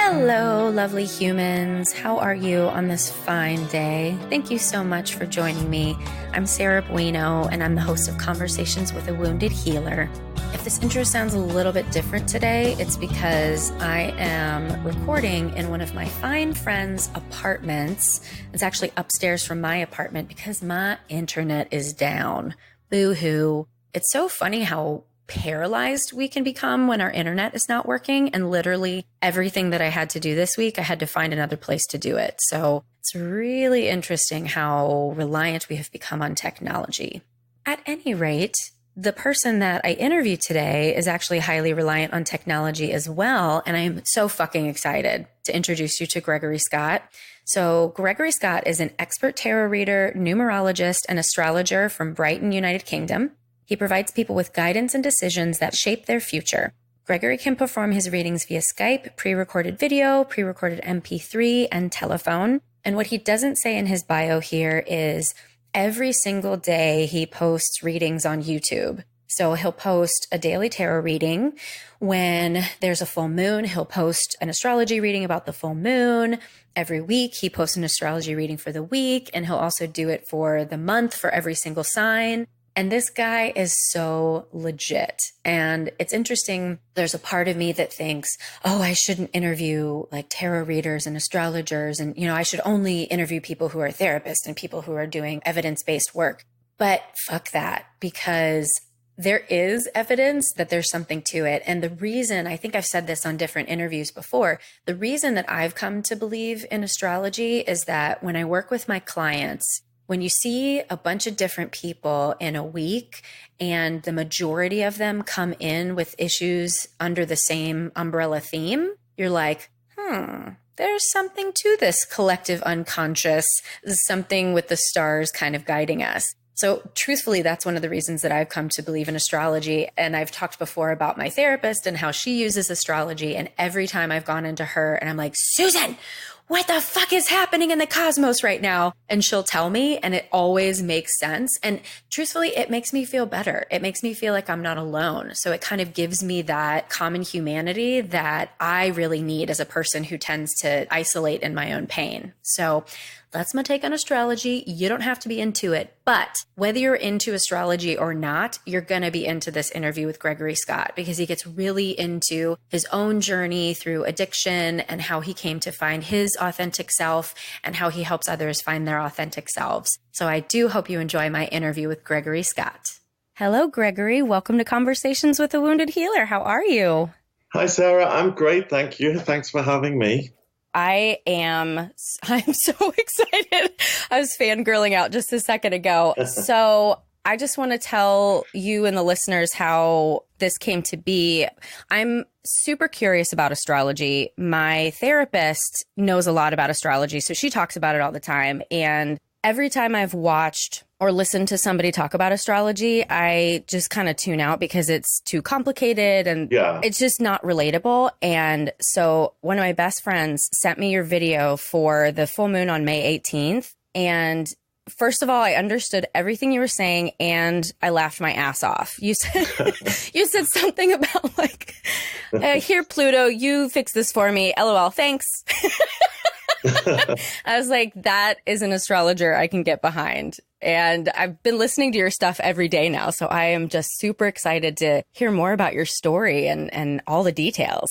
Hello, lovely humans. How are you on this fine day? Thank you so much for joining me. I'm Sarah Bueno, and I'm the host of Conversations with a Wounded Healer. If this intro sounds a little bit different today, it's because I am recording in one of my fine friends' apartments. It's actually upstairs from my apartment because my internet is down. Boo-hoo. It's so funny how paralyzed we can become when our internet is not working. And literally everything that I had to do this week, I had to find another place to do it. So it's really interesting how reliant we have become on technology. At any rate, the person that I interviewed today is actually highly reliant on technology as well. And I am so fucking excited to introduce you to Gregory Scott. So Gregory Scott is an expert tarot reader, numerologist, and astrologer from Brighton, United Kingdom. He provides people with guidance and decisions that shape their future. Gregory can perform his readings via Skype, pre-recorded video, pre-recorded MP3, and telephone. And what he doesn't say in his bio here is every single day he posts readings on YouTube. So he'll post a daily tarot reading. When there's a full moon, he'll post an astrology reading about the full moon. Every week, he posts an astrology reading for the week, and he'll also do it for the month for every single sign. And this guy is so legit. And it's interesting. There's a part of me that thinks, oh, I shouldn't interview like tarot readers and astrologers. And, I should only interview people who are therapists and people who are doing evidence-based work. But fuck that, because there is evidence that there's something to it. And the reason, I think I've said this on different interviews before, the reason that I've come to believe in astrology is that when I work with my clients, when you see a bunch of different people in a week and the majority of them come in with issues under the same umbrella theme, you're like, there's something to this collective unconscious, something with the stars kind of guiding us. So truthfully, that's one of the reasons that I've come to believe in astrology. And I've talked before about my therapist and how she uses astrology. And every time I've gone into her and I'm like, Susan, what the fuck is happening in the cosmos right now? And she'll tell me, and it always makes sense. And truthfully, it makes me feel better. It makes me feel like I'm not alone. So it kind of gives me that common humanity that I really need as a person who tends to isolate in my own pain. So that's my take on astrology. You don't have to be into it, but whether you're into astrology or not, you're going to be into this interview with Gregory Scott because he gets really into his own journey through addiction and how he came to find his authentic self and how he helps others find their authentic selves. So I do hope you enjoy my interview with Gregory Scott. Hello, Gregory. Welcome to Conversations with a Wounded Healer. How are you? Hi, Sarah. I'm great. Thank you. Thanks for having me. I'm so excited. I was fangirling out just a second ago. So I just want to tell you and the listeners how this came to be. I'm super curious about astrology. My therapist knows a lot about astrology, so she talks about it all the time. And every time I've watched or listened to somebody talk about astrology, I just kind of tune out because it's too complicated and It's just not relatable. And so one of my best friends sent me your video for the full moon on May 18th. And first of all, I understood everything you were saying and I laughed my ass off. You said something about like, here, Pluto, you fix this for me. LOL, thanks. I was like, that is an astrologer I can get behind. And I've been listening to your stuff every day now. So I am just super excited to hear more about your story and all the details.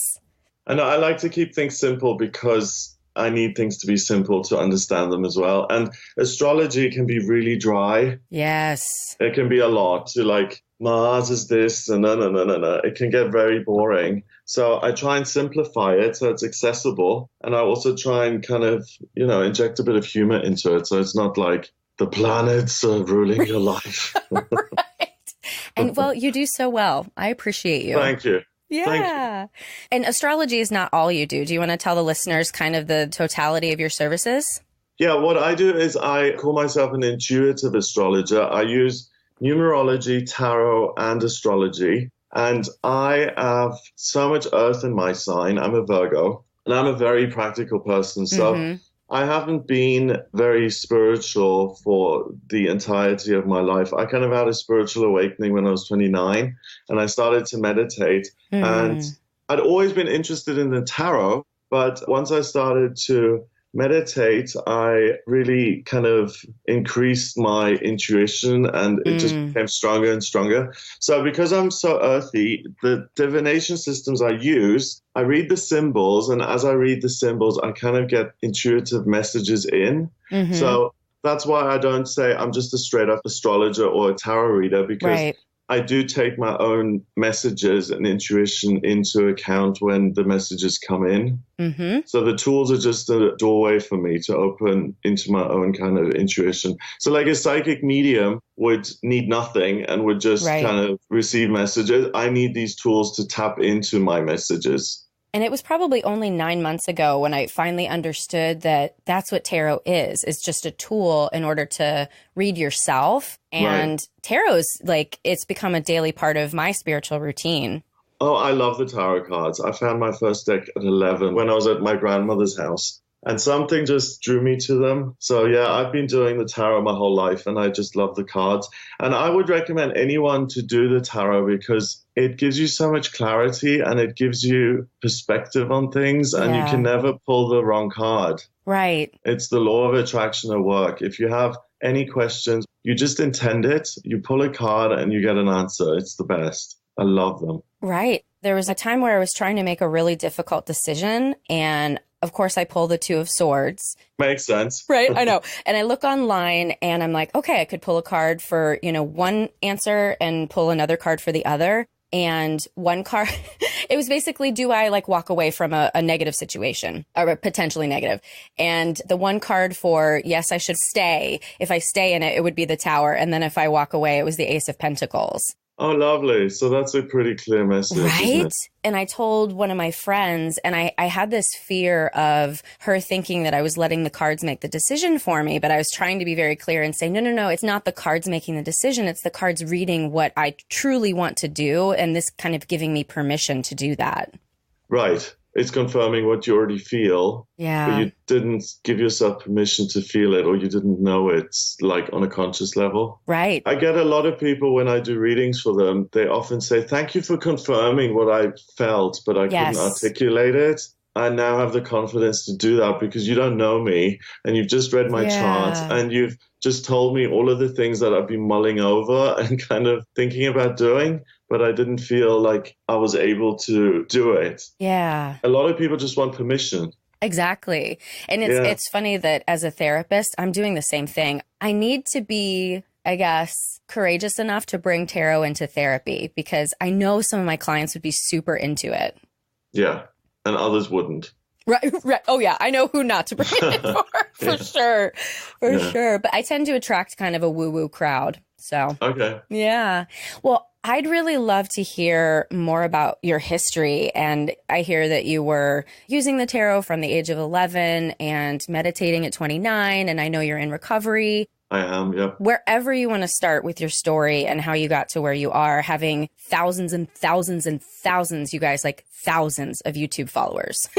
I know I like to keep things simple because I need things to be simple to understand them as well. And astrology can be really dry. Yes. It can be a lot to like, Mars is this and no. It can get very boring. So I try and simplify it so it's accessible. And I also try and kind of, inject a bit of humor into it. So it's not like the planets are ruling your life. Right. And well, you do so well. I appreciate you. Thank you. Yeah. Thank you. And astrology is not all you do. Do you want to tell the listeners kind of the totality of your services? Yeah, what I do is I call myself an intuitive astrologer. I use numerology, tarot, and astrology. And I have so much earth in my sign. I'm a Virgo, and I'm a very practical person. So I haven't been very spiritual for the entirety of my life. I kind of had a spiritual awakening when I was 29, and I started to meditate. And I'd always been interested in the tarot, But once I started to meditate, I really kind of increased my intuition and it just became stronger and stronger. So because I'm so earthy, the divination systems I use, I read the symbols, and as I read the symbols, I kind of get intuitive messages in. So that's why I don't say I'm just a straight up astrologer or a tarot reader, because I do take my own messages and intuition into account when the messages come in. So the tools are just a doorway for me to open into my own kind of intuition. So like a psychic medium would need nothing and would just kind of receive messages. I need these tools to tap into my messages. And it was probably only 9 months ago when I finally understood that that's what tarot is. It's just a tool in order to read yourself. And tarot's like, it's become a daily part of my spiritual routine. Oh, I love the tarot cards. I found my first deck at 11 when I was at my grandmother's house. And something just drew me to them. So yeah, I've been doing the tarot my whole life and I just love the cards. And I would recommend anyone to do the tarot because it gives you so much clarity and it gives you perspective on things and you can never pull the wrong card. Right. It's the law of attraction at work. If you have any questions, you just intend it, you pull a card and you get an answer. It's the best. I love them. Right. There was a time where I was trying to make a really difficult decision and of course, I pull the Two of Swords. Makes sense. Right, I know. And I look online and I'm like, okay, I could pull a card for, one answer and pull another card for the other. And one card, it was basically, do I walk away from a negative situation or potentially negative? And the one card for, yes, I should stay. If I stay in it, it would be the Tower. And then if I walk away, it was the Ace of Pentacles. Oh, lovely. So that's a pretty clear message. Right? And I told one of my friends, and I had this fear of her thinking that I was letting the cards make the decision for me, but I was trying to be very clear and say, no, it's not the cards making the decision. It's the cards reading what I truly want to do, and this kind of giving me permission to do that. Right. It's confirming what you already feel, but you didn't give yourself permission to feel it or you didn't know it on a conscious level. Right. I get a lot of people when I do readings for them, they often say, thank you for confirming what I felt, but I couldn't articulate it. I now have the confidence to do that because you don't know me and you've just read my chart and you've just told me all of the things that I've been mulling over and kind of thinking about doing, but I didn't feel like I was able to do it. Yeah. A lot of people just want permission. Exactly. And it's funny that as a therapist, I'm doing the same thing. I need to be, I guess, courageous enough to bring tarot into therapy because I know some of my clients would be super into it. Yeah. And others wouldn't. Right. Oh, yeah. I know who not to bring it for sure. For sure. But I tend to attract kind of a woo-woo crowd. So, okay. Yeah. Well, I'd really love to hear more about your history. And I hear that you were using the tarot from the age of 11 and meditating at 29. And I know you're in recovery. I am, yep. Wherever you want to start with your story and how you got to where you are, having thousands and thousands and thousands, you guys, thousands of YouTube followers.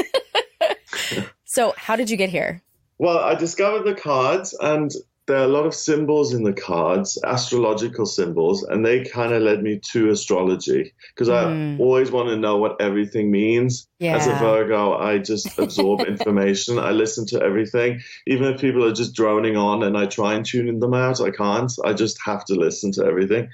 So how did you get here? Well, I discovered the cards and there are a lot of symbols in the cards, astrological symbols, and they kind of led me to astrology because I always want to know what everything means. Yeah. As a Virgo, I just absorb information. I listen to everything. Even if people are just droning on and I try and tune them out, I can't. I just have to listen to everything.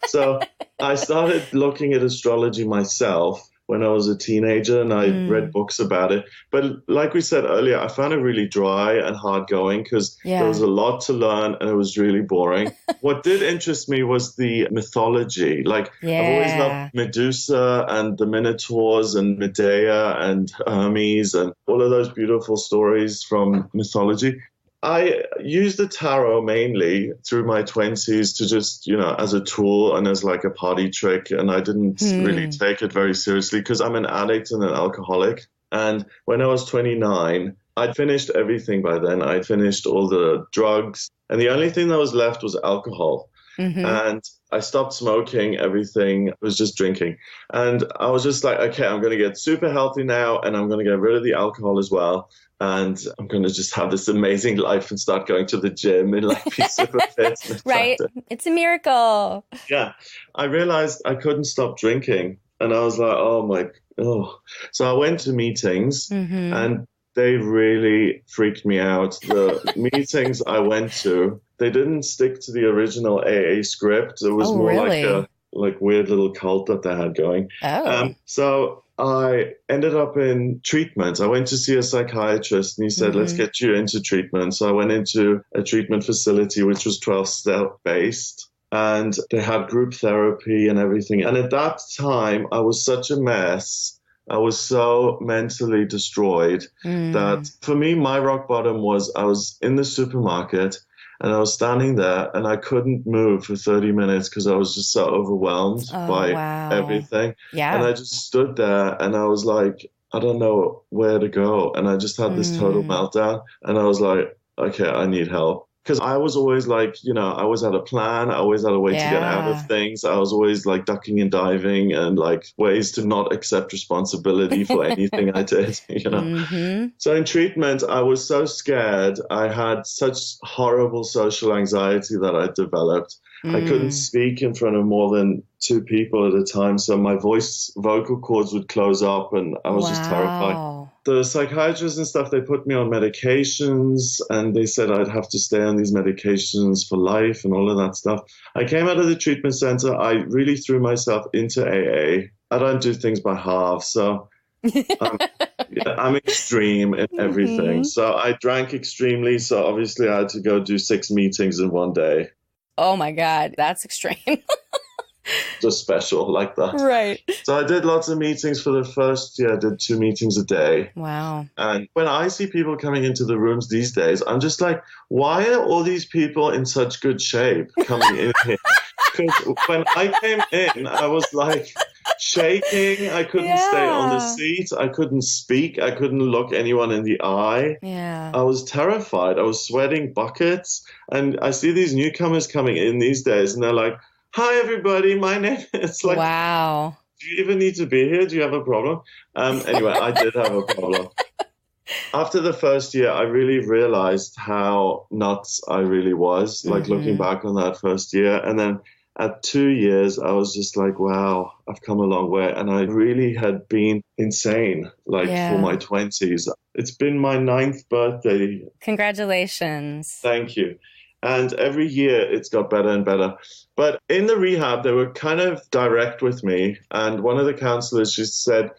So I started looking at astrology myself when I was a teenager and I read books about it. But like we said earlier, I found it really dry and hard going because there was a lot to learn and it was really boring. What did interest me was the mythology. I've always loved Medusa and the Minotaurs and Medea and Hermes and all of those beautiful stories from mythology. I used the tarot mainly through my 20s to just, as a tool and as a party trick. And I didn't really take it very seriously because I'm an addict and an alcoholic. And when I was 29, I'd finished everything by then. I'd finished all the drugs. And the only thing that was left was alcohol. And I stopped smoking, everything. I was just drinking. And I was just like, okay, I'm going to get super healthy now and I'm going to get rid of the alcohol as well. And I'm going to just have this amazing life and start going to the gym and be super fit. Right. It's a miracle. Yeah. I realized I couldn't stop drinking. And I was like, oh. So I went to meetings and they really freaked me out. The meetings I went to, they didn't stick to the original AA script. It was more really? like a weird little cult that they had going. Oh. So I ended up in treatment. I went to see a psychiatrist and he said, let's get you into treatment. So I went into a treatment facility, which was 12-step based. And they had group therapy and everything. And at that time, I was such a mess. I was so mentally destroyed that for me, my rock bottom was I was in the supermarket and I was standing there and I couldn't move for 30 minutes because I was just so overwhelmed by everything. Yeah. And I just stood there and I was like, I don't know where to go. And I just had this total meltdown. And I was like, okay, I need help. Because I was always like, I always had a plan. I always had a way to get out of things. I was always like ducking and diving and like ways to not accept responsibility for anything I did, So in treatment, I was so scared. I had such horrible social anxiety that I developed. I couldn't speak in front of more than 2 people at a time. So my vocal cords would close up and I was just terrified. The psychiatrists and stuff, they put me on medications and they said I'd have to stay on these medications for life and all of that stuff. I came out of the treatment center. I really threw myself into AA. I don't do things by half. So I'm extreme in everything. So I drank extremely. So obviously I had to go do 6 meetings in one day. Oh my God, that's extreme. Just special like that. Right. So I did lots of meetings for the first year. I ddid 2 meetings a day. Wow. And when I see people coming into the rooms these days, I'm just like, why are all these people in such good shape coming in here? Because when I came in, I was like shaking. I couldn't stay on the seat. I couldn't speak. I couldn't look anyone in the eye. Yeah. I was terrified. I was sweating buckets. And I see these newcomers coming in these days and they're like, hi, everybody. My name is like, wow. Do you even need to be here? Do you have a problem? Anyway, I did have a problem. After the first year, I really realized how nuts I really was, like looking back on that first year. And then at 2 years, I was just like, wow, I've come a long way. And I really had been insane, like for my 20s. It's been my 9th birthday. Congratulations. Thank you. And every year it's got better and better. But in the rehab, they were kind of direct with me. And one of the counselors just said,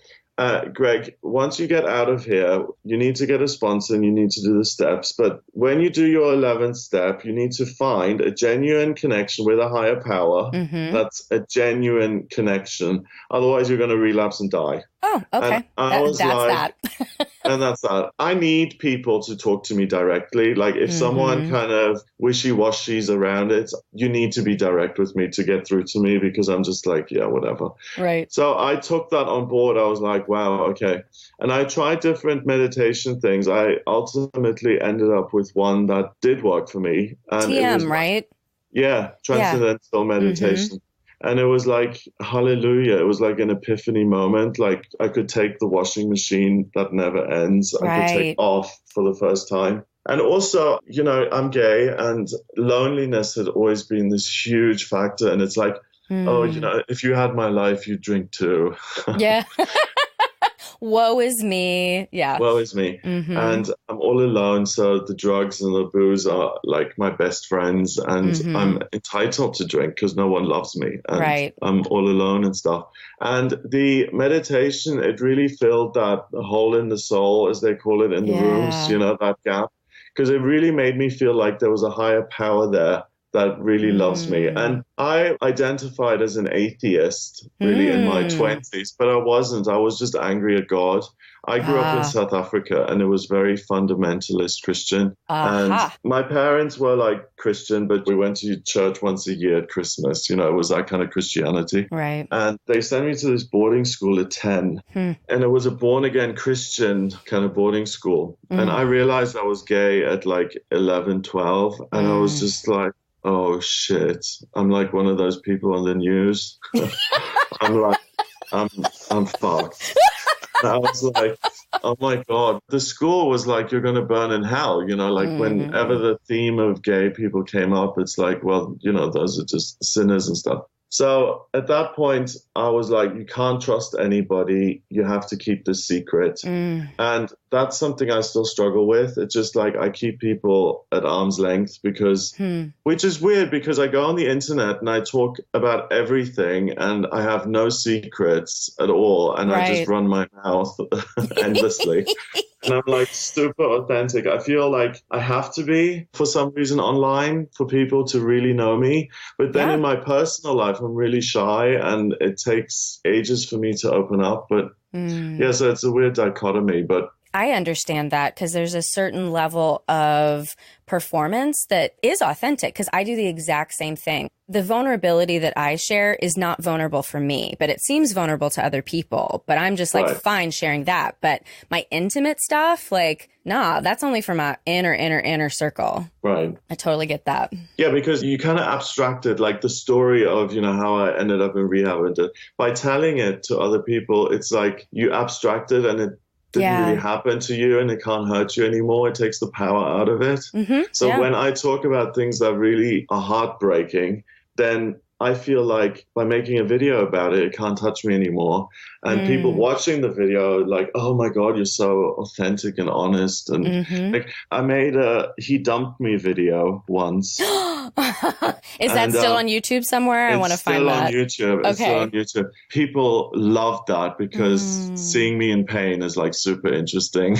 Greg, once you get out of here, you need to get a sponsor and you need to do the steps. But when you do your 11th step, you need to find a genuine connection with a higher power. That's a genuine connection. Otherwise, you're going to relapse and die. Oh, okay. That's that. And that's that. I need people to talk to me directly. Like if someone kind of wishy-washy's around it, you need to be direct with me to get through to me because I'm just like, yeah, whatever. Right. So I took that on board. I was like, wow, okay. And I tried different meditation things. I ultimately ended up with one that did work for me. And TM, right? Yeah, transcendental meditation. And it was like, hallelujah. It was like an epiphany moment. Like I could take the washing machine that never ends. I could take off for the first time. And also, I'm gay and loneliness had always been this huge factor. And it's like, oh, if you had my life, you'd drink too. Yeah. Woe is me. Yeah. Woe is me. And I'm all alone. So the drugs and the booze are like my best friends. And I'm entitled to drink because no one loves me. And I'm all alone and stuff. And the meditation, it really filled that hole in the soul, as they call it in the rooms, that gap. Because it really made me feel like there was a higher power there that really loves me. And I identified as an atheist really in my 20s, but I wasn't. I was just angry at God. I grew up in South Africa and it was very fundamentalist Christian. And my parents were like Christian, but we went to church once a year at Christmas. It was that kind of Christianity. Right. And they sent me to this boarding school at 10. And it was a born again Christian kind of boarding school. And I realized I was gay at like 11, 12. And I was just like, oh shit, I'm like one of those people on the news. I'm like, I'm fucked. And I was like, oh my God. The school was like, you're going to burn in hell. Whenever the theme of gay people came up, it's like, well, those are just sinners and stuff. So at that point, I was like, you can't trust anybody. You have to keep this secret. And that's something I still struggle with. It's just like I keep people at arm's length because, which is weird because I go on the internet and I talk about everything and I have no secrets at all. And I just run my mouth endlessly. And I'm like super authentic. I feel like I have to be for some reason online for people to really know me. But then in my personal life, I'm really shy and it takes ages for me to open up. But so it's a weird dichotomy. But I understand that because there's a certain level of performance that is authentic because I do the exact same thing. The vulnerability that I share is not vulnerable for me, but it seems vulnerable to other people. But I'm just like, fine sharing that. But my intimate stuff, like, nah, that's only for my inner circle. Right. I totally get that. Yeah, because you kind of abstracted like the story of, how I ended up in rehab. And by telling it to other people, it's like you abstracted and it didn't really happen to you and it can't hurt you anymore. It takes the power out of it. So when I talk about things that really are heartbreaking, then I feel like by making a video about it, it can't touch me anymore. And people watching the video like, oh my God, you're so authentic and honest. And like I made a he dumped me video once. Is that still on YouTube somewhere? I want to find that. It's still on YouTube. People love that because seeing me in pain is like super interesting.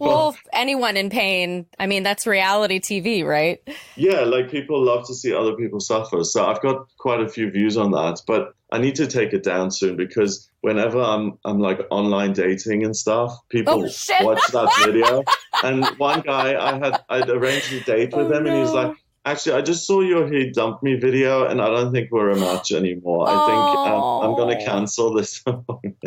Well, anyone in pain, I mean, that's reality TV, right? Yeah, like people love to see other people suffer. So I've got quite a few views on that, but I need to take it down soon because whenever I'm like online dating and stuff, people watch that video. And one guy, I'd arranged a date with him and he's like, actually, I just saw your he dumped me video and I don't think we're a match anymore. I think I'm going to cancel this. No.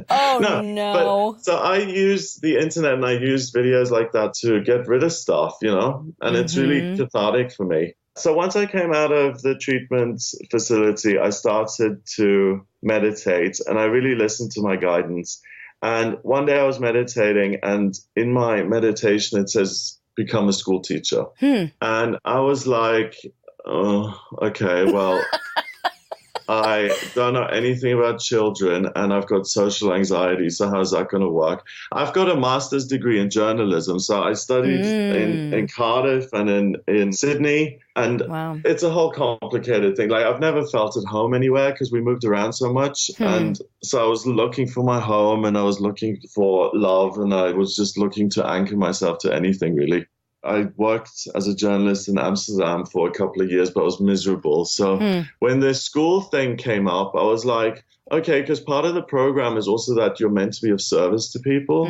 But, so I use the internet and I use videos like that to get rid of stuff, and it's really cathartic for me. So once I came out of the treatment facility, I started to meditate and I really listened to my guidance. And one day I was meditating and in my meditation, it says, become a school teacher. And I was like, oh, okay, well, I don't know anything about children and I've got social anxiety. So how's that going to work? I've got a master's degree in journalism. So I studied in Cardiff and in Sydney. And it's a whole complicated thing. Like I've never felt at home anywhere because we moved around so much. And so I was looking for my home and I was looking for love and I was just looking to anchor myself to anything really. I worked as a journalist in Amsterdam for a couple of years, but I was miserable. So when the school thing came up, I was like, okay, because part of the program is also that you're meant to be of service to people.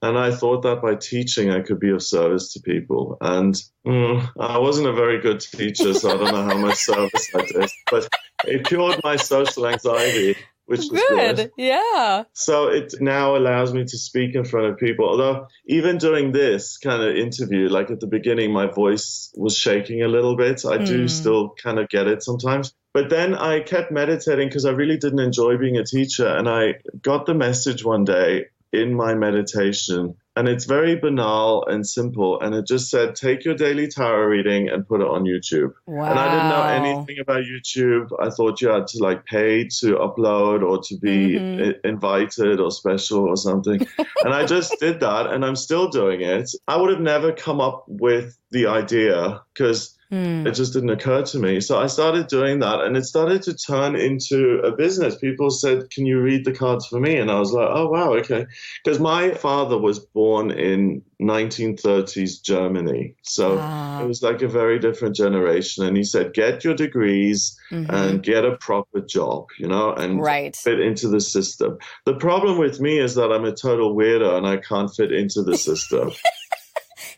And I thought that by teaching, I could be of service to people. And I wasn't a very good teacher, so I don't know how much service I did. But it cured my social anxiety, which was good. Yeah. So it now allows me to speak in front of people. Although even doing this kind of interview, like at the beginning, my voice was shaking a little bit. I do still kind of get it sometimes. But then I kept meditating because I really didn't enjoy being a teacher. And I got the message one day in my meditation, and it's very banal and simple. And it just said, take your daily tarot reading and put it on YouTube. Wow. And I didn't know anything about YouTube. I thought you had to like pay to upload or to be invited or special or something. And I just did that and I'm still doing it. I would have never come up with the idea because it just didn't occur to me. So I started doing that and it started to turn into a business. People said, can you read the cards for me? And I was like, oh, wow, okay. Because my father was born in 1930s Germany. So it was like a very different generation. And he said, get your degrees and get a proper job, and fit into the system. The problem with me is that I'm a total weirdo and I can't fit into the system.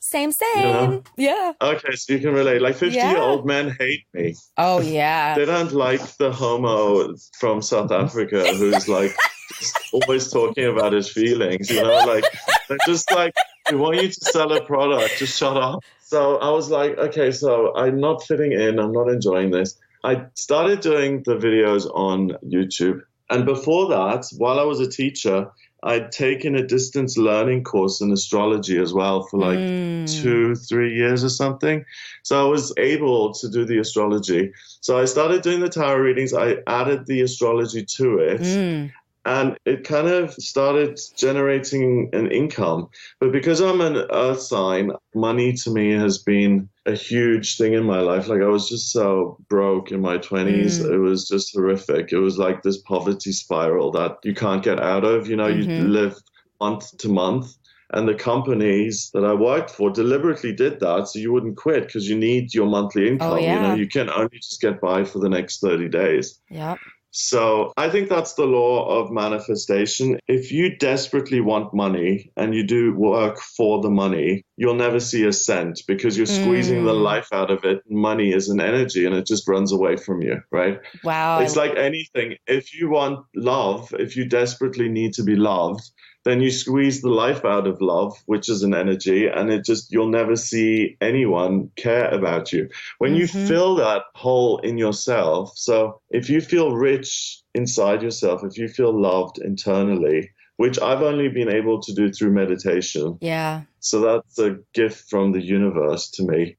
Same. Yeah. Okay, so you can relate. Like 50-year-old men hate me. Oh, yeah. They don't like the homo from South Africa who's like just always talking about his feelings, like they're just like, we want you to sell a product, just shut up. So I was like, okay, so I'm not fitting in. I'm not enjoying this. I started doing the videos on YouTube. And before that, while I was a teacher, I'd taken a distance learning course in astrology as well for like 2-3 years or something. So I was able to do the astrology. So I started doing the tarot readings. I added the astrology to it. And it kind of started generating an income. But because I'm an earth sign, money to me has been a huge thing in my life. Like I was just so broke in my 20s. It was just horrific. It was like this poverty spiral that you can't get out of. You know, you live month to month. And the companies that I worked for deliberately did that so you wouldn't quit because you need your monthly income. You know, you can only just get by for the next 30 days. Yep. So I think that's the law of manifestation. If you desperately want money and you do work for the money, you'll never see a cent because you're squeezing the life out of it. Money is an energy and it just runs away from you, right? Wow. It's like anything. If you want love, if you desperately need to be loved, then you squeeze the life out of love, which is an energy, and you'll never see anyone care about you. When you fill that hole in yourself, so if you feel rich inside yourself, if you feel loved internally, which I've only been able to do through meditation. Yeah. So that's a gift from the universe to me.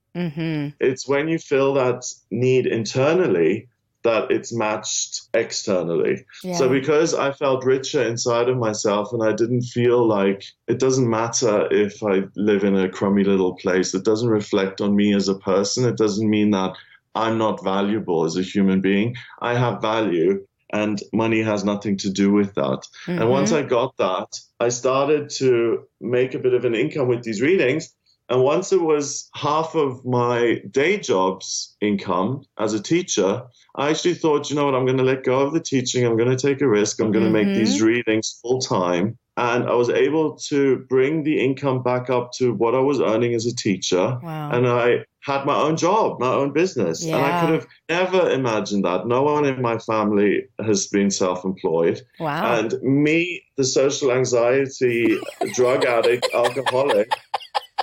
It's when you feel that need internally that it's matched externally. Yeah. So because I felt richer inside of myself and I didn't feel like it doesn't matter if I live in a crummy little place, it doesn't reflect on me as a person. It doesn't mean that I'm not valuable as a human being. I have value and money has nothing to do with that. And once I got that, I started to make a bit of an income with these readings. And once it was half of my day job's income as a teacher, I actually thought, you know what, I'm going to let go of the teaching. I'm going to take a risk. I'm going to make these readings full time. And I was able to bring the income back up to what I was earning as a teacher. Wow. And I had my own job, my own business. Yeah. And I could have never imagined that. No one in my family has been self-employed. Wow. And me, the social anxiety, drug addict, alcoholic,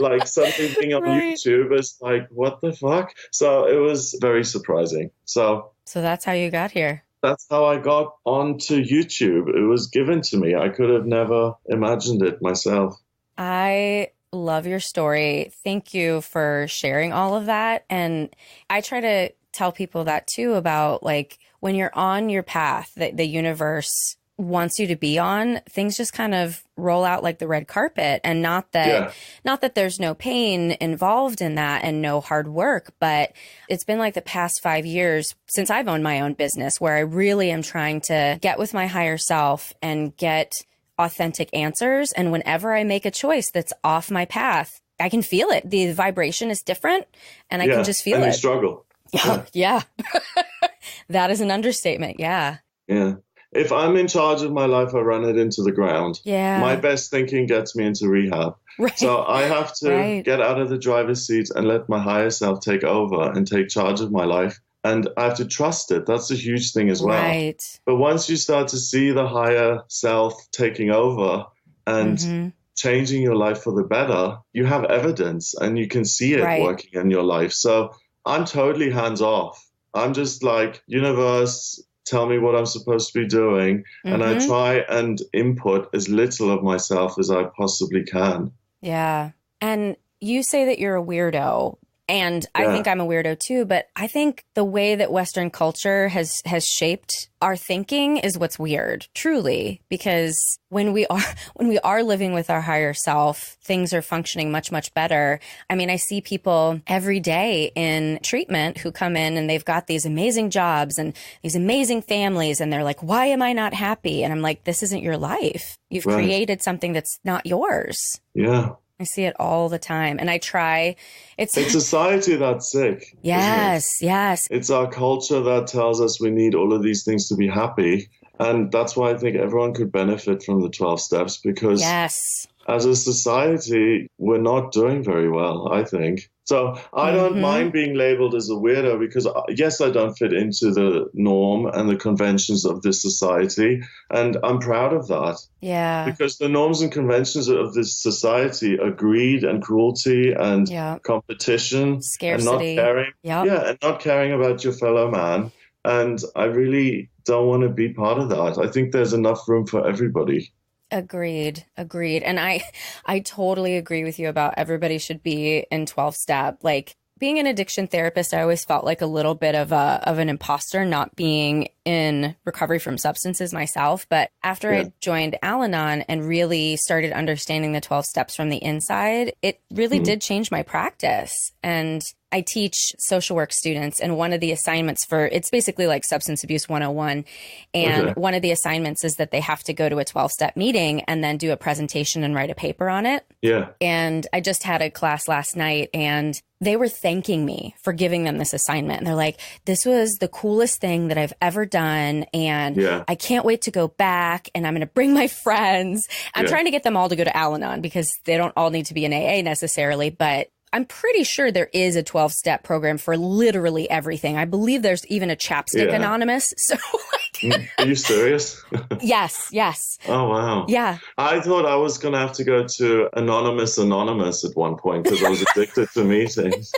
like something being on YouTube is like, what the fuck? So it was very surprising. So that's how you got here. That's how I got onto YouTube. It was given to me. I could have never imagined it myself. I love your story. Thank you for sharing all of that. And I try to tell people that too about like when you're on your path that the universe wants you to be on, things just kind of roll out like the red carpet. And not that there's no pain involved in that and no hard work, but it's been like the past 5 years since I've owned my own business where I really am trying to get with my higher self and get authentic answers. And whenever I make a choice that's off my path, I can feel it. The vibration is different and I can just feel it. You struggle. Yeah. That is an understatement. Yeah. Yeah. If I'm in charge of my life, I run it into the ground. Yeah. My best thinking gets me into rehab. Right. So I have to get out of the driver's seat and let my higher self take over and take charge of my life. And I have to trust it. That's a huge thing as well. Right. But once you start to see the higher self taking over and changing your life for the better, you have evidence and you can see it working in your life. So I'm totally hands off. I'm just like, universe, tell me what I'm supposed to be doing. And I try and input as little of myself as I possibly can. Yeah. And you say that you're a weirdo. And I think I'm a weirdo too, but I think the way that Western culture has shaped our thinking is what's weird, truly, because when we are living with our higher self, things are functioning much, much better. I mean, I see people every day in treatment who come in and they've got these amazing jobs and these amazing families. And they're like, why am I not happy? And I'm like, this isn't your life. You've created something that's not yours. Yeah. I see it all the time. And I try. It's society that's sick. Yes, yes. It's our culture that tells us we need all of these things to be happy. And that's why I think everyone could benefit from the 12 steps because as a society, we're not doing very well, I think. So I don't mind being labeled as a weirdo because, yes, I don't fit into the norm and the conventions of this society. And I'm proud of that. Yeah. Because the norms and conventions of this society are greed and cruelty and competition. Scarcity. And not caring. And not caring about your fellow man. And I really don't want to be part of that. I think there's enough room for everybody. Agreed. And I totally agree with you about everybody should be in 12-step. Like, being an addiction therapist, I always felt like a little bit of an imposter, not being in recovery from substances myself. But after I joined Al-Anon and really started understanding the 12 steps from the inside, it really did change my practice. And I teach social work students, and one of the assignments it's basically like substance abuse 101. And one of the assignments is that they have to go to a 12-step meeting and then do a presentation and write a paper on it. Yeah. And I just had a class last night, and they were thanking me for giving them this assignment. And they're like, this was the coolest thing that I've ever done. And I can't wait to go back, and I'm going to bring my friends. I'm trying to get them all to go to Al-Anon because they don't all need to be in AA necessarily, but I'm pretty sure there is a 12-step program for literally everything. I believe there's even a Chapstick Anonymous. So Are you serious? Yes. Oh, wow. Yeah. I thought I was going to have to go to Anonymous at one point because I was addicted to meetings.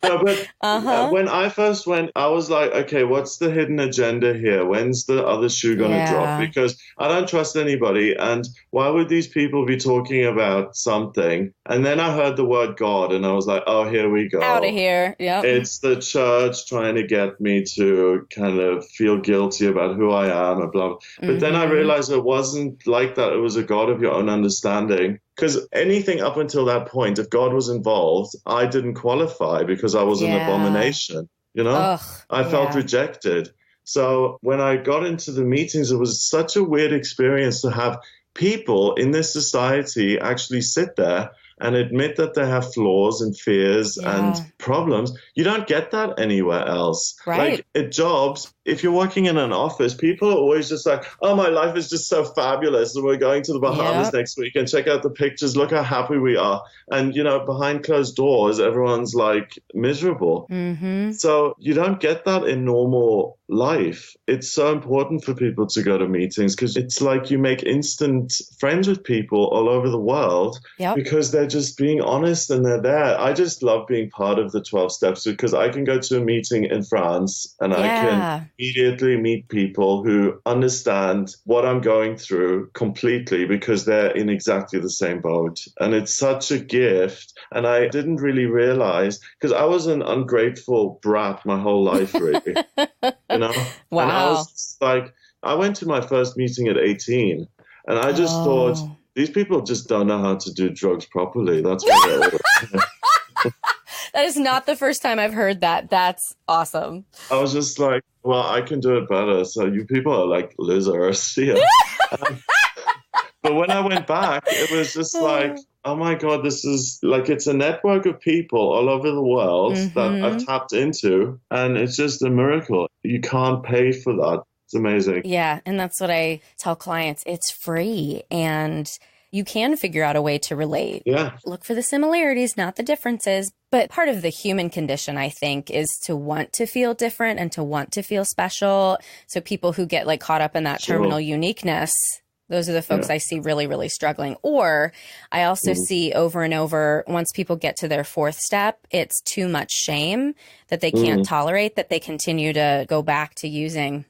No, but when I first went, I was like, okay, what's the hidden agenda here? When's the other shoe going to drop? Because I don't trust anybody. And why would these people be talking about something? And then I heard the word God, and I was like, oh, here we go. Out of here. Yeah. It's the church trying to get me to kind of feel guilty about who I am and blah, blah. But then I realized it wasn't like that. It was a God of your own understanding. Because anything up until that point, if God was involved, I didn't qualify because I was an abomination, you know? I felt rejected. So when I got into the meetings, it was such a weird experience to have people in this society actually sit there and admit that they have flaws and fears and problems. You don't get that anywhere else. Right. Like at jobs, if you're working in an office, people are always just like, oh, my life is just so fabulous. And we're going to the Bahamas next week and check out the pictures. Look how happy we are. And, you know, behind closed doors, everyone's like miserable. So you don't get that in normal life. It's so important for people to go to meetings because it's like you make instant friends with people all over the world because they're just being honest and they're there. I just love being part of the 12 steps because I can go to a meeting in France and I can immediately meet people who understand what I'm going through completely because they're in exactly the same boat. And it's such a gift. And I didn't really realize because I was an ungrateful brat my whole life, really. You know? Wow. And I was like, I went to my first meeting at 18 and I just thought, these people just don't know how to do drugs properly. That's what they're That is not the first time I've heard that. That's awesome. I was just like, well, I can do it better. So you people are like losers. But when I went back, it was just like, oh my God, this is like, it's a network of people all over the world that I've tapped into. And it's just a miracle. You can't pay for that. It's amazing. Yeah. And that's what I tell clients. It's free. And you can figure out a way to relate. Yeah. Look for the similarities, not the differences. But part of the human condition, I think, is to want to feel different and to want to feel special. So people who get like caught up in that terminal uniqueness, those are the folks I see really, really struggling. Or I also see over and over, once people get to their fourth step, it's too much shame that they can't tolerate, that they continue to go back to using.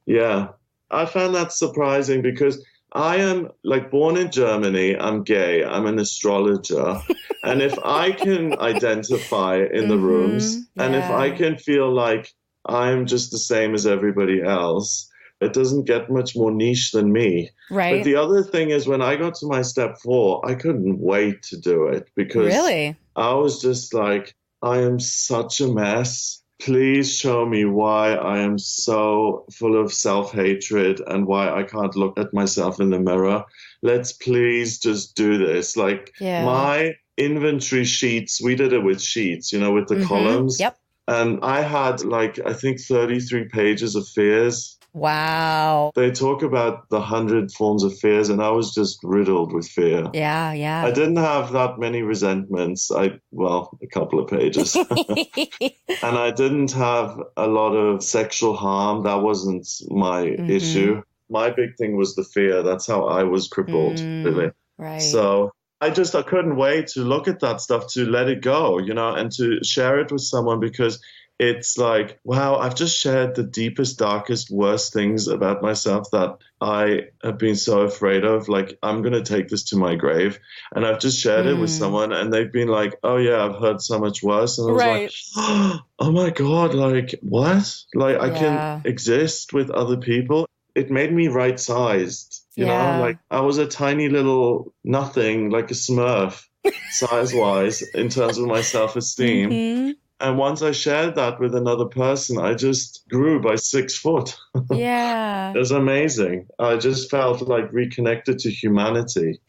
Yeah. I found that surprising because I am like born in Germany. I'm gay. I'm an astrologer. And if I can identify in the rooms and if I can feel like I'm just the same as everybody else, it doesn't get much more niche than me. Right. But the other thing is when I got to my step 4, I couldn't wait to do it because I was just like, I am such a mess. Please show me why I am so full of self-hatred and why I can't look at myself in the mirror. Let's please just do this. Like my inventory sheets, we did it with sheets, you know, with the columns. Yep. And I had like, I think 33 pages of fears. Wow. They talk about the 100 forms of fears, and I was just riddled with fear. Yeah. I didn't have that many resentments. A couple of pages. And I didn't have a lot of sexual harm. That wasn't my issue. My big thing was the fear. That's how I was crippled, really. Right. So I couldn't wait to look at that stuff, to let it go, you know, and to share it with someone because it's like, wow, I've just shared the deepest, darkest, worst things about myself that I have been so afraid of. Like, I'm going to take this to my grave. And I've just shared it with someone and they've been like, oh, yeah, I've heard so much worse. And I was Right. like, oh my God, like, what? Like, I Yeah. can exist with other people. It made me right sized, you know, like I was a tiny little nothing, like a smurf size wise in terms of my self-esteem. Mm-hmm. And once I shared that with another person, I just grew by 6 foot. Yeah. It was amazing. I just felt like reconnected to humanity.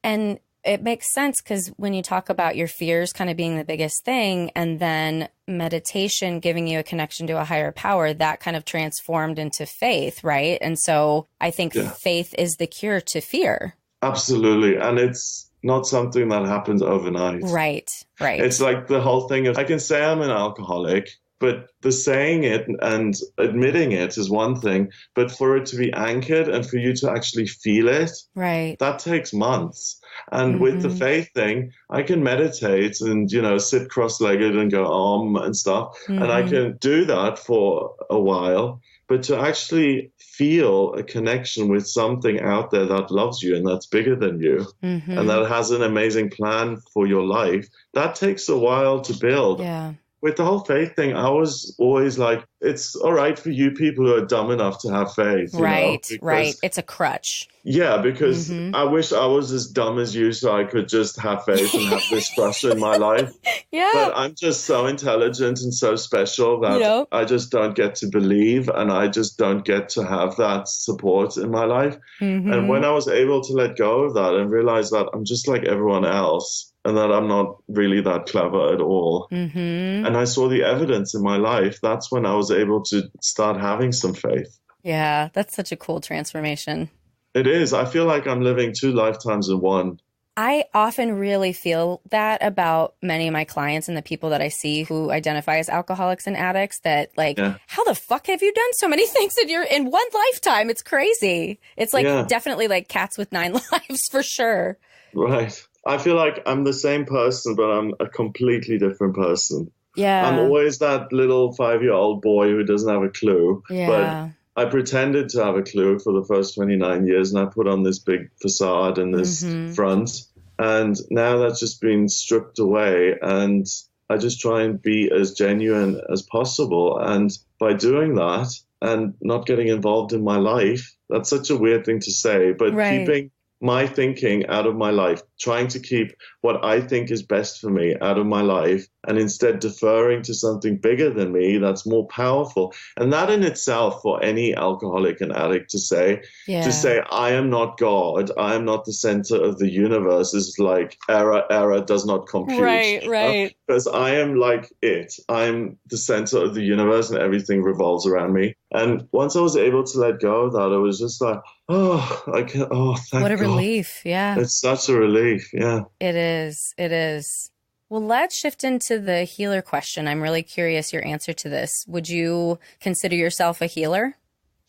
And it makes sense because when you talk about your fears kind of being the biggest thing, and then meditation giving you a connection to a higher power, that kind of transformed into faith, right? And so I think faith is the cure to fear. Absolutely. And it's not something that happens overnight. Right, right. It's like the whole thing of, I can say I'm an alcoholic, but the saying it and admitting it is one thing, but for it to be anchored and for you to actually feel it, right, that takes months. And with the faith thing, I can meditate and, you know, sit cross-legged and go and stuff. And I can do that for a while. But to actually feel a connection with something out there that loves you and that's bigger than you and that has an amazing plan for your life, that takes a while to build. Yeah. With the whole faith thing, I was always like, it's all right for you people who are dumb enough to have faith. Right, right. It's a crutch. Yeah, because I wish I was as dumb as you so I could just have faith and have this trust in my life. Yeah. But I'm just so intelligent and so special that I just don't get to believe and I just don't get to have that support in my life. And when I was able to let go of that and realize that I'm just like everyone else, and that I'm not really that clever at all. And I saw the evidence in my life. That's when I was able to start having some faith. Yeah, that's such a cool transformation. It is. I feel like I'm living 2 lifetimes in one. I often really feel that about many of my clients and the people that I see who identify as alcoholics and addicts, that like, how the fuck have you done so many things in one lifetime? It's crazy. It's like definitely like cats with 9 lives for sure. Right. I feel like I'm the same person, but I'm a completely different person. Yeah. I'm always that little 5-year-old boy who doesn't have a clue. Yeah. But I pretended to have a clue for the first 29 years, and I put on this big facade and this front. And now that's just been stripped away, and I just try and be as genuine as possible. And by doing that and not getting involved in my life, that's such a weird thing to say, but keeping my thinking out of my life, trying to keep what I think is best for me out of my life, and instead deferring to something bigger than me that's more powerful. And that in itself, for any alcoholic and addict to say, I am not God, I am not the center of the universe, is like error does not compute. Right. Because I am like it. I'm the center of the universe and everything revolves around me. And once I was able to let go of that, it was just like, thank God. What a relief. Yeah. It's such a relief. Yeah. It is. It is. Well, let's shift into the healer question. I'm really curious your answer to this. Would you consider yourself a healer?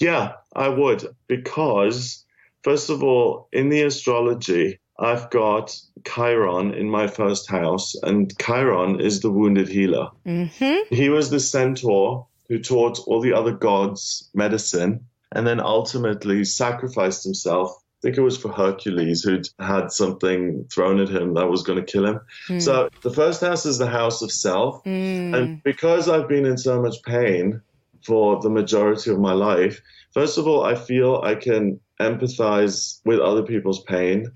Yeah, I would. Because, first of all, in the astrology, I've got Chiron in my first house, and Chiron is the wounded healer. He was the centaur who taught all the other gods medicine and then ultimately sacrificed himself. I think it was for Hercules, who'd had something thrown at him that was going to kill him. So the first house is the house of self. And because I've been in so much pain for the majority of my life, first of all, I feel I can empathize with other people's pain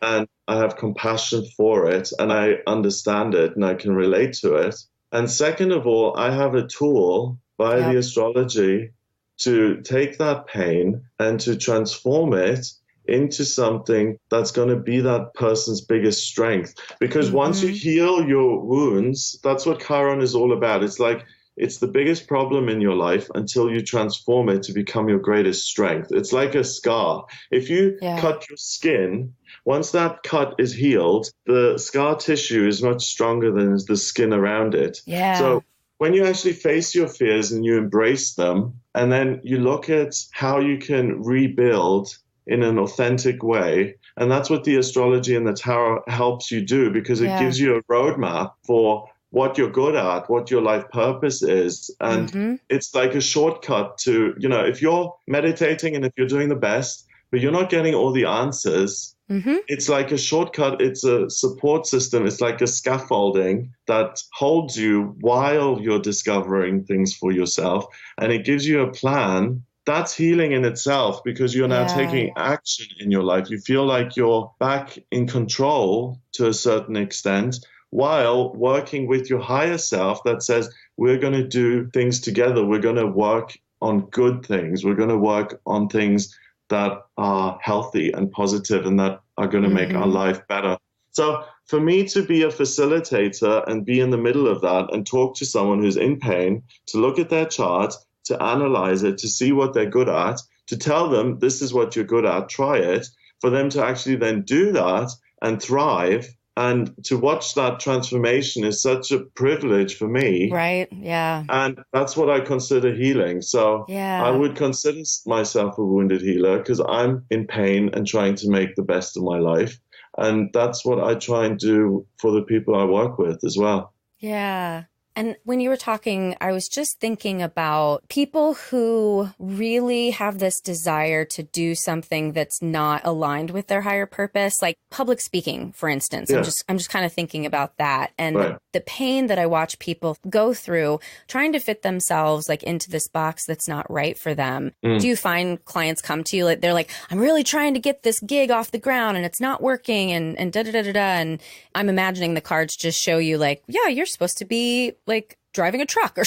and I have compassion for it and I understand it and I can relate to it. And second of all, I have a tool by the astrology to take that pain and to transform it into something that's going to be that person's biggest strength. Because once you heal your wounds, that's what Chiron is all about. It's like, it's the biggest problem in your life until you transform it to become your greatest strength. It's like a scar. If you cut your skin, once that cut is healed, the scar tissue is much stronger than the skin around it. Yeah. So when you actually face your fears and you embrace them, and then you look at how you can rebuild in an authentic way. And that's what the astrology and the tarot helps you do, because it gives you a roadmap for what you're good at, what your life purpose is. And it's like a shortcut to, if you're meditating and if you're doing the best, but you're not getting all the answers, it's like a shortcut. It's a support system. It's like a scaffolding that holds you while you're discovering things for yourself. And it gives you a plan. That's healing in itself, because you're now taking action in your life. You feel like you're back in control to a certain extent, while working with your higher self that says, we're going to do things together. We're going to work on good things. We're going to work on things that are healthy and positive and that are going to make our life better. So for me to be a facilitator and be in the middle of that and talk to someone who's in pain, to look at their chart, to analyze it, to see what they're good at, to tell them this is what you're good at, try it, for them to actually then do that and thrive. And to watch that transformation is such a privilege for me. Right. Yeah. And that's what I consider healing. So I would consider myself a wounded healer, because I'm in pain and trying to make the best of my life. And that's what I try and do for the people I work with as well. Yeah. And when you were talking, I was just thinking about people who really have this desire to do something that's not aligned with their higher purpose, like public speaking, for instance. Yeah. I'm just kind of thinking about that, and the pain that I watch people go through trying to fit themselves like into this box that's not right for them. Do you find clients come to you like they're like, I'm really trying to get this gig off the ground and it's not working and da da da da da, and I'm imagining the cards just show you like, yeah, you're supposed to be like driving a truck or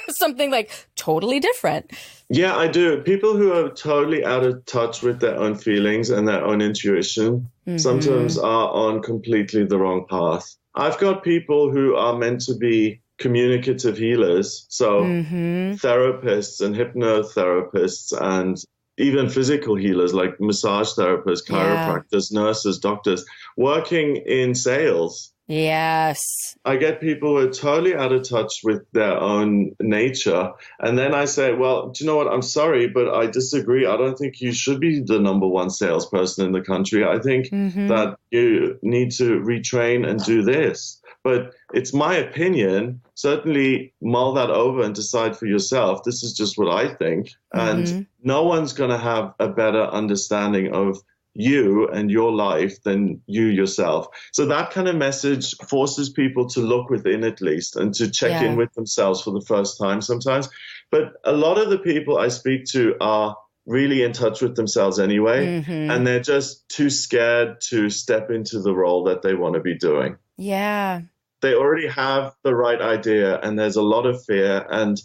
something like totally different. Yeah, I do. People who are totally out of touch with their own feelings and their own intuition sometimes are on completely the wrong path. I've got people who are meant to be communicative healers, so therapists and hypnotherapists and even physical healers like massage therapists, chiropractors, nurses, doctors, working in sales. Yes. I get people who are totally out of touch with their own nature. And then I say, well, do you know what? I'm sorry, but I disagree. I don't think you should be the number one salesperson in the country. I think that you need to retrain and do this. But it's my opinion. Certainly mull that over and decide for yourself. This is just what I think. And no one's going to have a better understanding of you and your life than you yourself. So that kind of message forces people to look within at least and to check in with themselves for the first time sometimes. But a lot of the people I speak to are really in touch with themselves anyway, and they're just too scared to step into the role that they want to be doing. Yeah. They already have the right idea and there's a lot of fear, and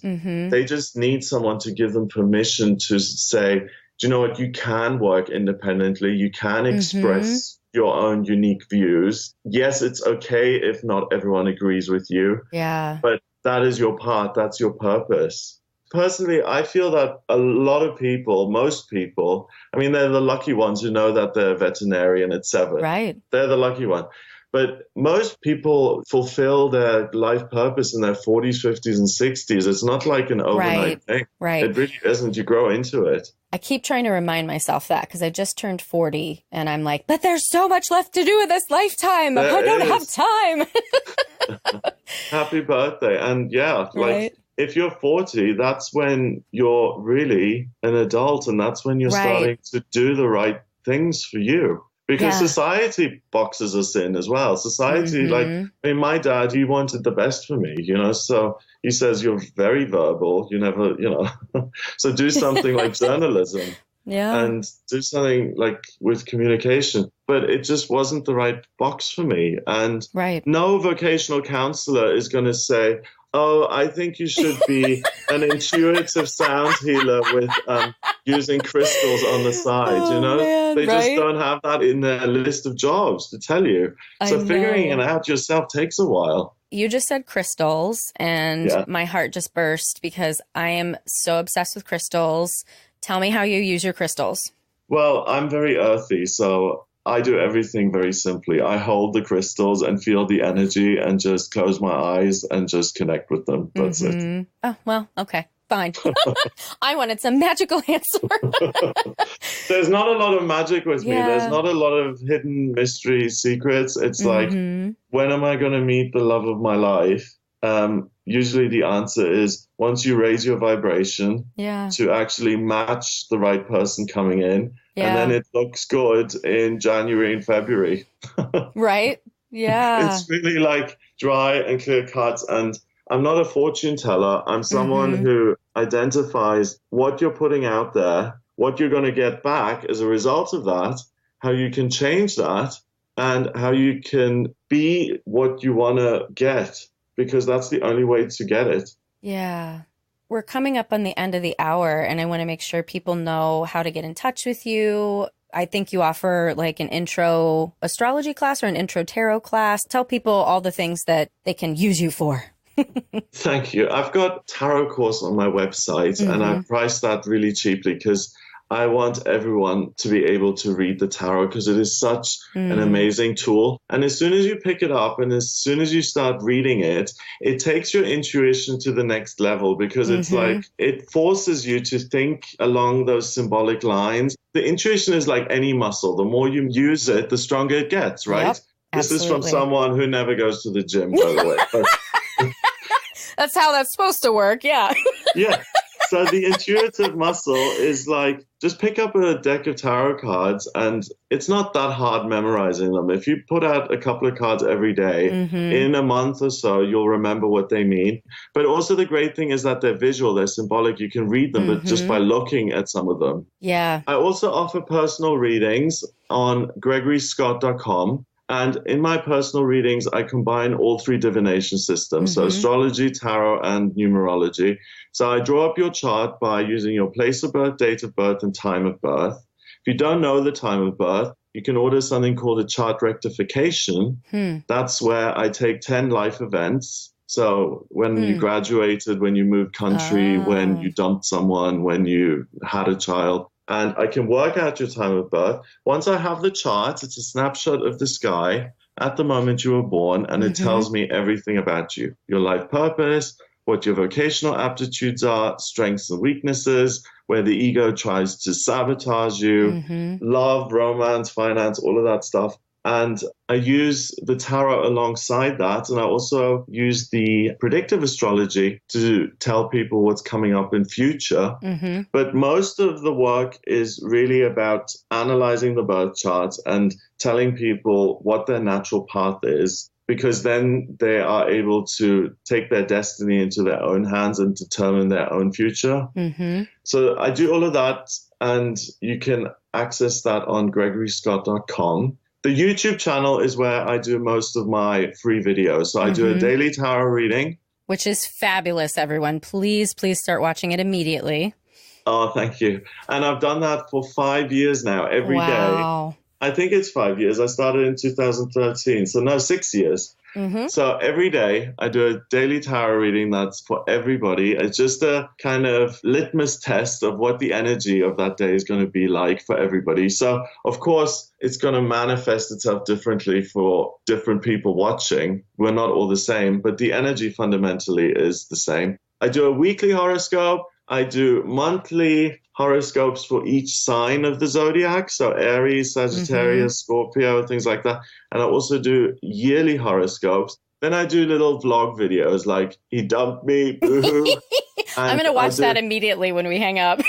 they just need someone to give them permission to say, do you know what? You can work independently. You can express your own unique views. Yes, it's okay if not everyone agrees with you. Yeah. But that is your part. That's your purpose. Personally, I feel that a lot of people, most people, I mean, they're the lucky ones who know that they're a veterinarian at 7. Right. They're the lucky one. But most people fulfill their life purpose in their 40s, 50s, and 60s. It's not like an overnight thing. Right. It really isn't. You grow into it. I keep trying to remind myself that because I just turned 40 and I'm like, but there's so much left to do in this lifetime. I don't have time. Happy birthday. And like if you're 40, that's when you're really an adult, and that's when you're starting to do the right things for you. Because society boxes us in as well. Society, like, I mean, my dad, he wanted the best for me, so he says, you're very verbal, you never, so do something like journalism and do something like with communication. But it just wasn't the right box for me. And no vocational counselor is going to say, oh, I think you should be an intuitive sound healer with using crystals on the side, Man, they just don't have that in their list of jobs to tell you. So figuring it out yourself takes a while. You just said crystals, and my heart just burst because I am so obsessed with crystals. Tell me how you use your crystals. Well, I'm very earthy, so I do everything very simply. I hold the crystals and feel the energy and just close my eyes and just connect with them. That's it. Oh, well, okay. Fine. I wanted some magical answer. There's not a lot of magic with me. There's not a lot of hidden mystery secrets. It's like, when am I going to meet the love of my life? usually the answer is once you raise your vibration Yeah. to actually match the right person coming in, Yeah. and then it looks good in January and February. Right? Yeah. It's really like dry and clear cut. And I'm not a fortune teller. I'm someone who identifies what you're putting out there, what you're going to get back as a result of that, how you can change that, and how you can be what you want to get, because that's the only way to get it. Yeah. We're coming up on the end of the hour, and I want to make sure people know how to get in touch with you. I think you offer like an intro astrology class or an intro tarot class. Tell people all the things that they can use you for. Thank you. I've got tarot course on my website, and I've priced that really cheaply because I want everyone to be able to read the tarot, because it is such an amazing tool. And as soon as you pick it up and as soon as you start reading it, it takes your intuition to the next level, because it's like it forces you to think along those symbolic lines. The intuition is like any muscle. The more you use it, the stronger it gets, right? Yep, this is from someone who never goes to the gym, by the way. But that's how that's supposed to work. Yeah. Yeah. So the intuitive muscle is like, just pick up a deck of tarot cards, and it's not that hard memorizing them. If you put out a couple of cards every day, in a month or so, you'll remember what they mean. But also the great thing is that they're visual, they're symbolic. You can read them, but just by looking at some of them. Yeah. I also offer personal readings on gregoryscott.com. And in my personal readings, I combine all three divination systems, so astrology, tarot, and numerology. So I draw up your chart by using your place of birth, date of birth, and time of birth. If you don't know the time of birth, you can order something called a chart rectification. That's where I take 10 life events. So when you graduated, when you moved country, when you dumped someone, when you had a child, and I can work out your time of birth. Once I have the chart, it's a snapshot of the sky at the moment you were born, and it tells me everything about you, your life purpose, what your vocational aptitudes are, strengths and weaknesses, where the ego tries to sabotage you, love, romance, finance, all of that stuff. And I use the tarot alongside that. And I also use the predictive astrology to tell people what's coming up in future. But most of the work is really about analyzing the birth charts and telling people what their natural path is, because then they are able to take their destiny into their own hands and determine their own future. So I do all of that, and you can access that on gregoryscott.com. The YouTube channel is where I do most of my free videos. So I do a daily tarot reading. Which is fabulous, everyone. Please, please start watching it immediately. Oh, thank you. And I've done that for 5 years now, every day. I think it's 5 years. I started in 2013. So no, 6 years. So every day I do a daily tarot reading that's for everybody. It's just a kind of litmus test of what the energy of that day is going to be like for everybody. So of course, it's going to manifest itself differently for different people watching. We're not all the same, but the energy fundamentally is the same. I do a weekly horoscope. I do monthly horoscopes for each sign of the zodiac. So Aries, Sagittarius, Scorpio, things like that. And I also do yearly horoscopes. Then I do little vlog videos like, he dumped me, boo-hoo. I'm going to watch that immediately when we hang up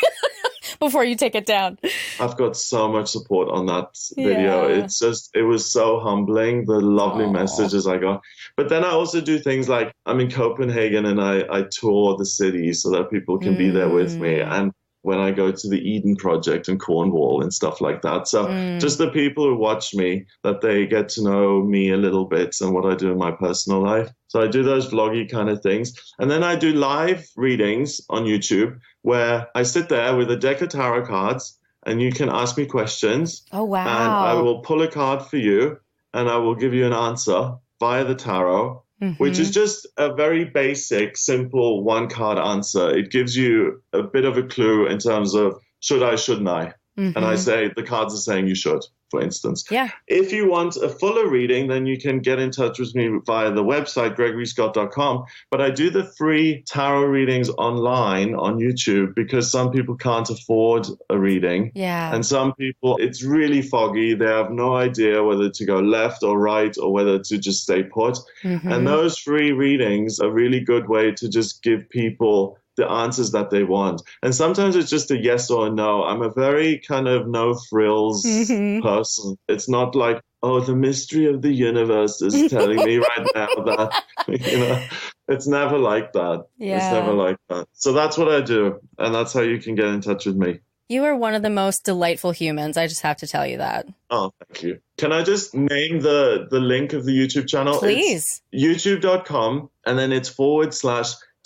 before you take it down. I've got so much support on that video. It's just, it was so humbling, the lovely messages I got. But then I also do things like, I'm in Copenhagen and I tour the city so that people can be there with me. And when I go to the Eden Project in Cornwall and stuff like that. So just the people who watch me, that they get to know me a little bit and what I do in my personal life. So I do those vloggy kind of things. And then I do live readings on YouTube where I sit there with a deck of tarot cards and you can ask me questions. Oh, wow. And I will pull a card for you and I will give you an answer via the tarot. Which is just a very basic, simple one-card answer. It gives you a bit of a clue in terms of should I, shouldn't I? And I say the cards are saying you should. for instance. Yeah. If you want a fuller reading, then you can get in touch with me via the website, gregoryscott.com. But I do the free tarot readings online on YouTube because some people can't afford a reading. Yeah. And some people, it's really foggy. They have no idea whether to go left or right or whether to just stay put. Mm-hmm. And those free readings are a really good way to just give people the answers that they want. And sometimes it's just a yes or a no. I'm a very kind of no frills person. It's not like, oh, the mystery of the universe is telling me right now that, it's never like that. Yeah. It's never like that. So that's what I do. And that's how you can get in touch with me. You are one of the most delightful humans. I just have to tell you that. Oh, thank you. Can I just name the link of the YouTube channel? Please. It's youtube.com and then it's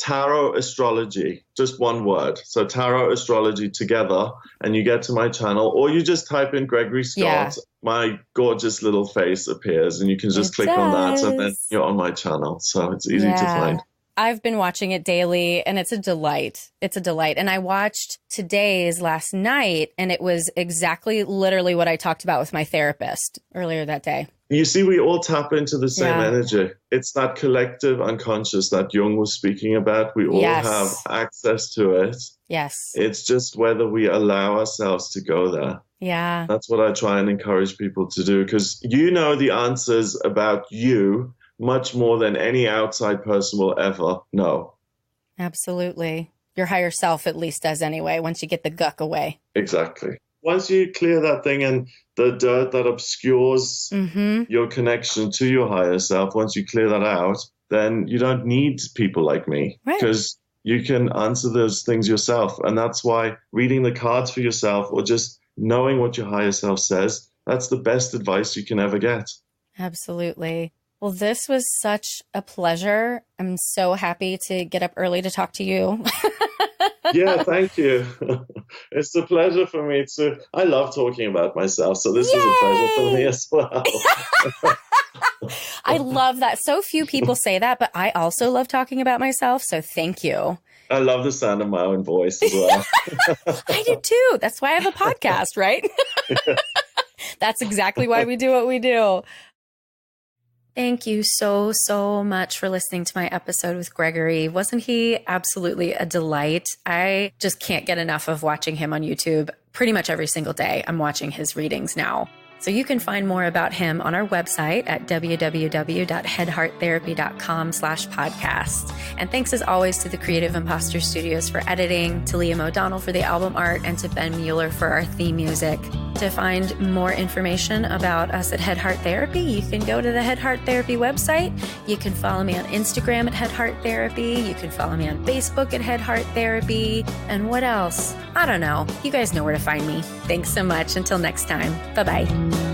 /Tarot Astrology, just one word. So Tarot Astrology together, and you get to my channel, or you just type in Gregory Scott. My gorgeous little face appears, and you can just click on that, and then you're on my channel. So it's easy to find. I've been watching it daily, and it's a delight. It's a delight. And I watched today's last night, and it was exactly literally what I talked about with my therapist earlier that day. You see, we all tap into the same energy. It's that collective unconscious that Jung was speaking about. We all have access to it. Yes. It's just whether we allow ourselves to go there. Yeah. That's what I try and encourage people to do, because you know the answers about you much more than any outside person will ever know. Absolutely. Your higher self at least does anyway, once you get the guck away. Exactly. Once you clear that thing and the dirt that obscures your connection to your higher self, once you clear that out, then you don't need people like me, because you can answer those things yourself. And that's why reading the cards for yourself or just knowing what your higher self says, that's the best advice you can ever get. Absolutely. Well, this was such a pleasure. I'm so happy to get up early to talk to you. Yeah, thank you. It's a pleasure for me too. I love talking about myself, so this was a pleasure for me as well. I love that. So few people say that, but I also love talking about myself, so thank you. I love the sound of my own voice as well. I do too. That's why I have a podcast, right? That's exactly why we do what we do. Thank you so, so much for listening to my episode with Gregory. Wasn't he absolutely a delight? I just can't get enough of watching him on YouTube. Pretty much every single day, I'm watching his readings now. So you can find more about him on our website at www.headhearttherapy.com/podcast. And thanks as always to the Creative Imposter Studios for editing, to Liam O'Donnell for the album art, and to Ben Mueller for our theme music. To find more information about us at Head Heart Therapy, you can go to the Head Heart Therapy website. You can follow me on Instagram at Head Heart Therapy. You can follow me on Facebook at Head Heart Therapy. And what else? I don't know. You guys know where to find me. Thanks so much. Until next time. Bye-bye.